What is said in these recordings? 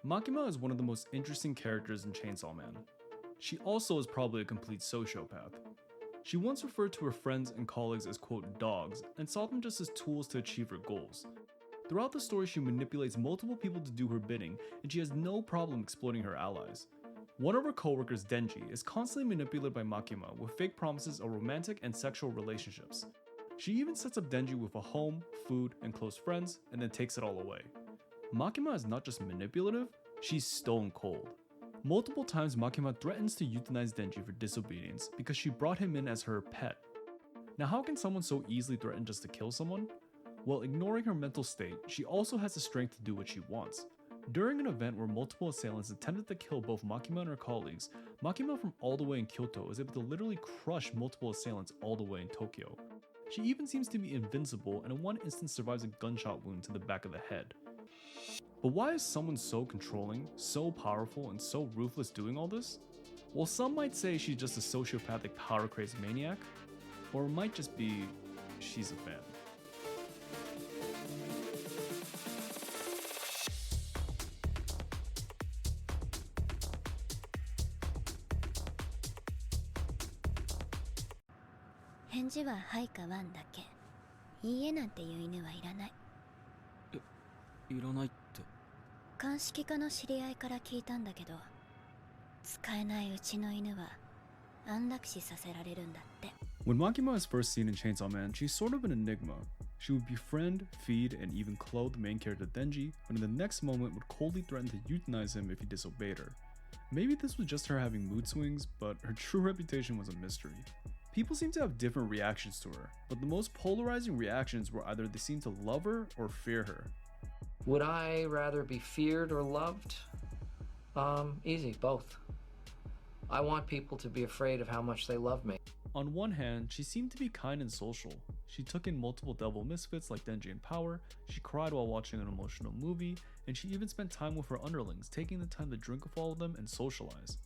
Makima is one of the most interesting characters in Chainsaw Man. She also is probably a complete sociopath. She once referred to her friends and colleagues as quote dogs and saw them just as tools to achieve her goals. Throughout the story, she manipulates multiple people to do her bidding, and she has no problem exploiting her allies. One of her coworkers, Denji, is constantly manipulated by Makima with fake promises of romantic and sexual relationships. She even sets up Denji with a home, food, and close friends, and then takes it all away. Makima is not just manipulative, she's stone cold. Multiple times Makima threatens to euthanize Denji for disobedience because she brought him in as her pet. Now how can someone so easily threaten just to kill someone? While ignoring her mental state, she also has the strength to do what she wants. During an event where multiple assailants attempted to kill both Makima and her colleagues, Makima from all the way in Kyoto is able to literally crush multiple assailants all the way in Tokyo. She even seems to be invincible and in one instance survives a gunshot wound to the back of the head. But why is someone so controlling, so powerful, and so ruthless doing all this? Well, some might say she's just a sociopathic power-crazed maniac, or it might just be she's a fan. When Makima is first seen in Chainsaw Man, she's sort of an enigma. She would befriend, feed, and even clothe the main character Denji, but in the next moment would coldly threaten to euthanize him if he disobeyed her. Maybe this was just her having mood swings, but her true reputation was a mystery. People seem to have different reactions to her, but the most polarizing reactions were either they seem to love her or fear her. Would I rather be feared or loved? Easy, both. I want people to be afraid of how much they love me. On one hand, she seemed to be kind and social. She took in multiple devil misfits like Denji in Power, she cried while watching an emotional movie, and she even spent time with her underlings, taking the time to drink with all of them and socialize.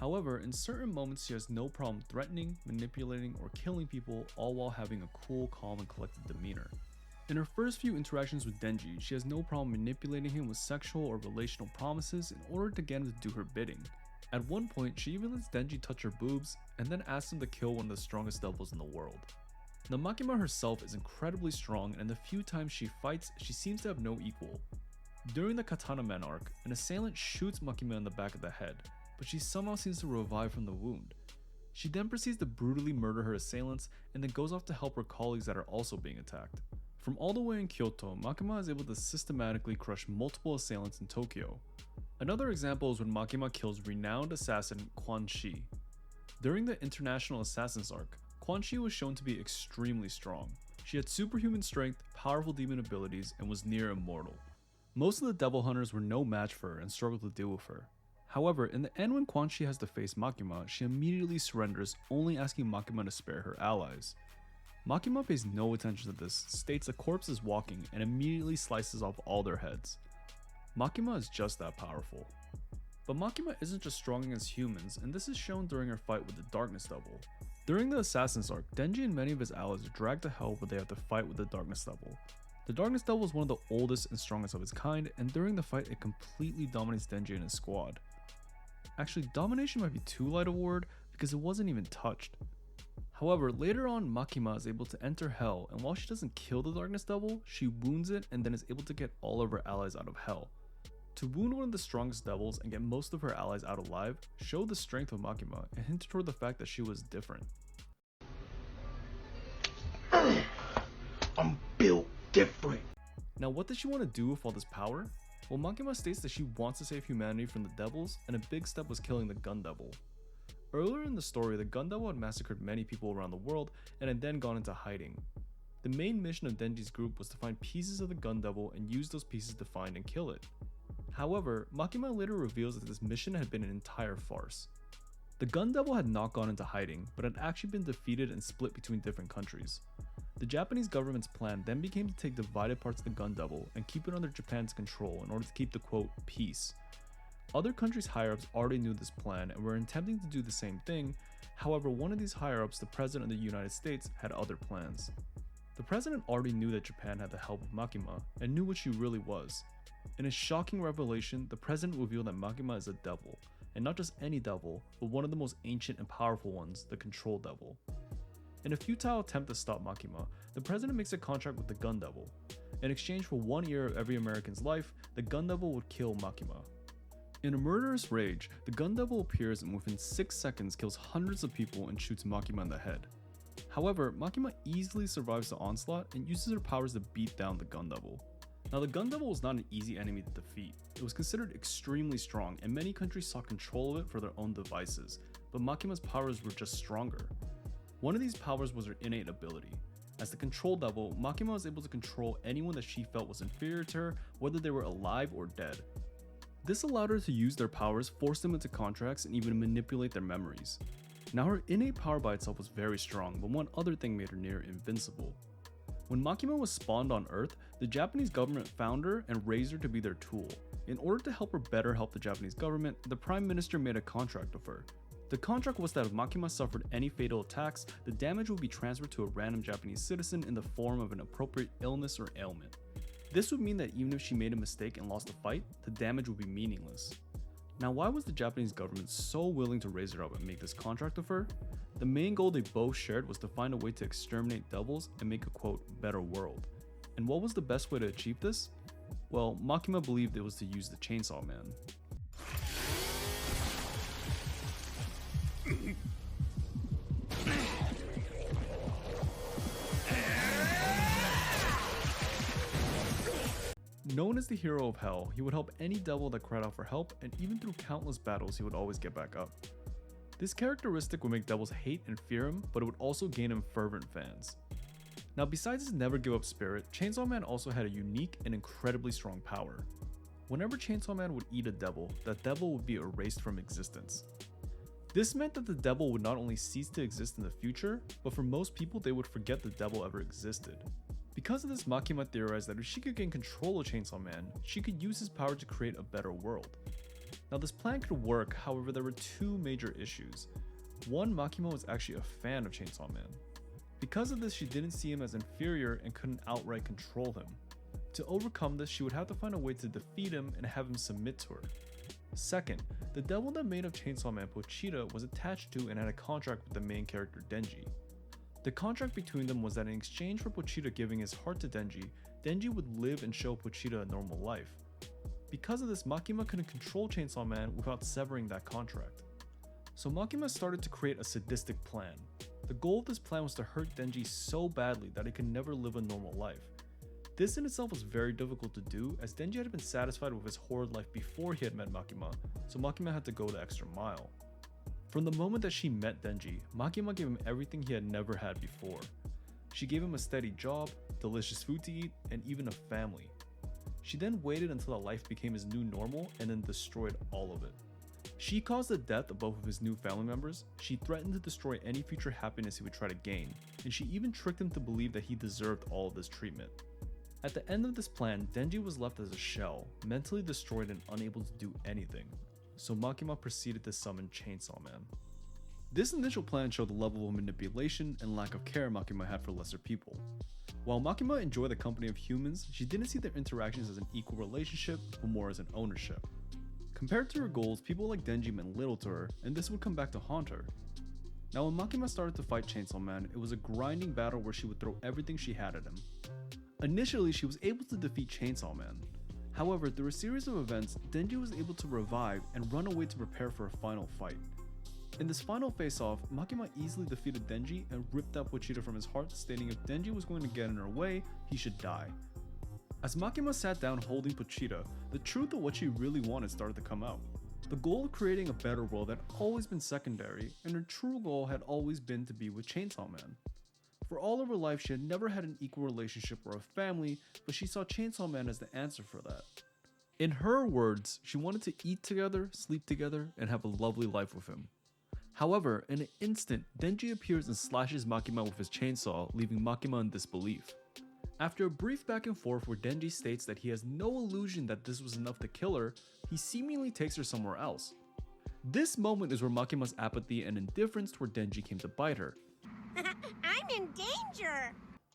However, in certain moments she has no problem threatening, manipulating, or killing people, all while having a cool, calm, and collected demeanor. In her first few interactions with Denji, she has no problem manipulating him with sexual or relational promises in order to get him to do her bidding. At one point, she even lets Denji touch her boobs, and then asks him to kill one of the strongest devils in the world. Now Makima herself is incredibly strong, and the few times she fights, she seems to have no equal. During the Katana Man arc, an assailant shoots Makima in the back of the head, but she somehow seems to revive from the wound. She then proceeds to brutally murder her assailants, and then goes off to help her colleagues that are also being attacked. From all the way in Kyoto, Makima is able to systematically crush multiple assailants in Tokyo. Another example is when Makima kills renowned assassin Quan Chi. During the International Assassins arc, Quan Chi was shown to be extremely strong. She had superhuman strength, powerful demon abilities, and was near immortal. Most of the devil hunters were no match for her and struggled to deal with her. However, in the end when Quan Chi has to face Makima, she immediately surrenders, only asking Makima to spare her allies. Makima pays no attention to this, states a corpse is walking, and immediately slices off all their heads. Makima is just that powerful. But Makima isn't just strong against humans, and this is shown during her fight with the Darkness Devil. During the Assassin's arc, Denji and many of his allies are dragged to hell where they have to fight with the Darkness Devil. The Darkness Devil is one of the oldest and strongest of its kind, and during the fight it completely dominates Denji and his squad. Actually, domination might be too light a word, because it wasn't even touched. However, later on Makima is able to enter hell, and while she doesn't kill the Darkness Devil, she wounds it and then is able to get all of her allies out of hell. To wound one of the strongest devils and get most of her allies out alive showed the strength of Makima and hinted toward the fact that she was different. I'm built different. Now what does she want to do with all this power? Well, Makima states that she wants to save humanity from the devils, and a big step was killing the Gun Devil. Earlier in the story, the Gun Devil had massacred many people around the world and had then gone into hiding. The main mission of Denji's group was to find pieces of the Gun Devil and use those pieces to find and kill it. However, Makima later reveals that this mission had been an entire farce. The Gun Devil had not gone into hiding, but had actually been defeated and split between different countries. The Japanese government's plan then became to take divided parts of the Gun Devil and keep it under Japan's control in order to keep the quote, peace. Other countries' higher-ups already knew this plan and were attempting to do the same thing. However, one of these higher-ups, the President of the United States, had other plans. The President already knew that Japan had the help of Makima and knew what she really was. In a shocking revelation, the president revealed that Makima is a devil, and not just any devil, but one of the most ancient and powerful ones, the Control Devil. In a futile attempt to stop Makima, the president makes a contract with the Gun Devil. In exchange for 1 year of every American's life, the Gun Devil would kill Makima. In a murderous rage, the Gun Devil appears and within 6 seconds kills hundreds of people and shoots Makima in the head. However, Makima easily survives the onslaught and uses her powers to beat down the Gun Devil. Now, the Gun Devil was not an easy enemy to defeat. It was considered extremely strong, and many countries sought control of it for their own devices, but Makima's powers were just stronger. One of these powers was her innate ability. As the Control Devil, Makima was able to control anyone that she felt was inferior to her, whether they were alive or dead. This allowed her to use their powers, force them into contracts, and even manipulate their memories. Now, her innate power by itself was very strong, but one other thing made her near invincible. When Makima was spawned on Earth, the Japanese government found her and raised her to be their tool. In order to help her better help the Japanese government, the Prime Minister made a contract with her. The contract was that if Makima suffered any fatal attacks, the damage would be transferred to a random Japanese citizen in the form of an appropriate illness or ailment. This would mean that even if she made a mistake and lost a fight, the damage would be meaningless. Now, why was the Japanese government so willing to raise her up and make this contract with her? The main goal they both shared was to find a way to exterminate devils and make a quote, better world. And what was the best way to achieve this? Well, Makima believed it was to use the Chainsaw Man. Known as the hero of hell, he would help any devil that cried out for help, and even through countless battles he would always get back up. This characteristic would make devils hate and fear him, but it would also gain him fervent fans. Now, besides his never give up spirit, Chainsaw Man also had a unique and incredibly strong power. Whenever Chainsaw Man would eat a devil, that devil would be erased from existence. This meant that the devil would not only cease to exist in the future, but for most people they would forget the devil ever existed. Because of this, Makima theorized that if she could gain control of Chainsaw Man, she could use his power to create a better world. Now, this plan could work, however there were two major issues. One, Makima was actually a fan of Chainsaw Man. Because of this, she didn't see him as inferior and couldn't outright control him. To overcome this, she would have to find a way to defeat him and have him submit to her. Second, the devil that made of Chainsaw Man, Pochita, was attached to and had a contract with the main character Denji. The contract between them was that in exchange for Pochita giving his heart to Denji, Denji would live and show Pochita a normal life. Because of this, Makima couldn't control Chainsaw Man without severing that contract. So Makima started to create a sadistic plan. The goal of this plan was to hurt Denji so badly that he could never live a normal life. This in itself was very difficult to do, as Denji had been satisfied with his horrid life before he had met Makima, so Makima had to go the extra mile. From the moment that she met Denji, Makima gave him everything he had never had before. She gave him a steady job, delicious food to eat, and even a family. She then waited until that life became his new normal and then destroyed all of it. She caused the death of both of his new family members, she threatened to destroy any future happiness he would try to gain, and she even tricked him to believe that he deserved all of this treatment. At the end of this plan, Denji was left as a shell, mentally destroyed and unable to do anything. So Makima proceeded to summon Chainsaw Man. This initial plan showed the level of manipulation and lack of care Makima had for lesser people. While Makima enjoyed the company of humans, she didn't see their interactions as an equal relationship, but more as an ownership. Compared to her goals, people like Denji meant little to her, and this would come back to haunt her. Now, when Makima started to fight Chainsaw Man, it was a grinding battle where she would throw everything she had at him. Initially, she was able to defeat Chainsaw Man. However, through a series of events, Denji was able to revive and run away to prepare for a final fight. In this final face-off, Makima easily defeated Denji and ripped out Pochita from his heart, stating if Denji was going to get in her way, he should die. As Makima sat down holding Pochita, the truth of what she really wanted started to come out. The goal of creating a better world had always been secondary, and her true goal had always been to be with Chainsaw Man. For all of her life, she had never had an equal relationship or a family, but she saw Chainsaw Man as the answer for that. In her words, she wanted to eat together, sleep together, and have a lovely life with him. However, in an instant, Denji appears and slashes Makima with his chainsaw, leaving Makima in disbelief. After a brief back and forth where Denji states that he has no illusion that this was enough to kill her, he seemingly takes her somewhere else. This moment is where Makima's apathy and indifference toward Denji came to bite her. I'm in danger!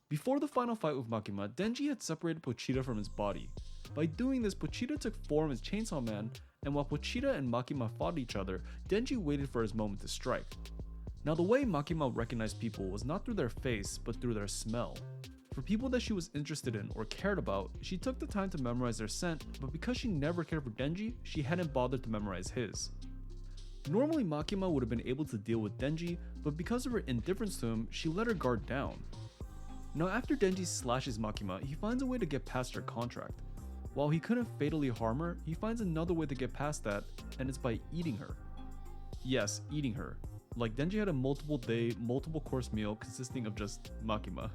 Before the final fight with Makima, Denji had separated Pochita from his body. By doing this, Pochita took form as Chainsaw Man, and while Pochita and Makima fought each other, Denji waited for his moment to strike. Now the way Makima recognized people was not through their face, but through their smell. For people that she was interested in or cared about, she took the time to memorize their scent, but because she never cared for Denji, she hadn't bothered to memorize his. Normally Makima would have been able to deal with Denji, but because of her indifference to him, she let her guard down. Now after Denji slashes Makima, he finds a way to get past her contract. While he couldn't fatally harm her, he finds another way to get past that, and it's by eating her. Yes, eating her. Like Denji had a multiple day, multiple course meal consisting of just Makima.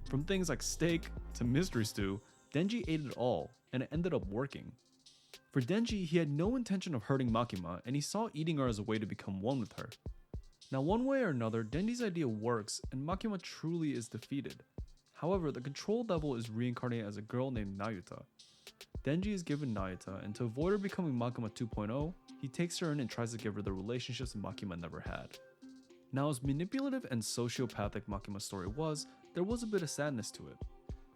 From things like steak to mystery stew, Denji ate it all, and it ended up working. For Denji, he had no intention of hurting Makima, and he saw eating her as a way to become one with her. Now one way or another, Denji's idea works, and Makima truly is defeated. However, the control devil is reincarnated as a girl named Nayuta. Denji is given Nayuta, and to avoid her becoming Makima 2.0, he takes her in and tries to give her the relationships Makima never had. Now as manipulative and sociopathic Makima's story was, there was a bit of sadness to it.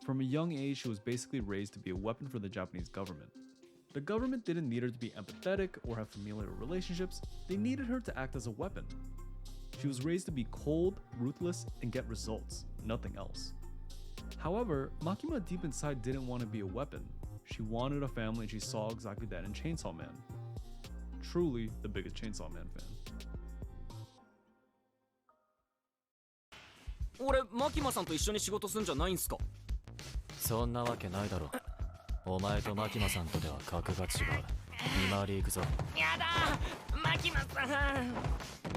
From a young age, she was basically raised to be a weapon for the Japanese government. The government didn't need her to be empathetic or have familial relationships, they needed her to act as a weapon. She was raised to be cold, ruthless, and get results, nothing else. However, Makima deep inside didn't want to be a weapon. She wanted a family and she saw exactly that in Chainsaw Man. Truly the biggest Chainsaw Man fan. 俺マキマさんと一緒に仕事すんじゃないんすか。そんなわけないだろ。お前とマキマさんとでは格が違う。見回り行くぞ。やだマキマさん。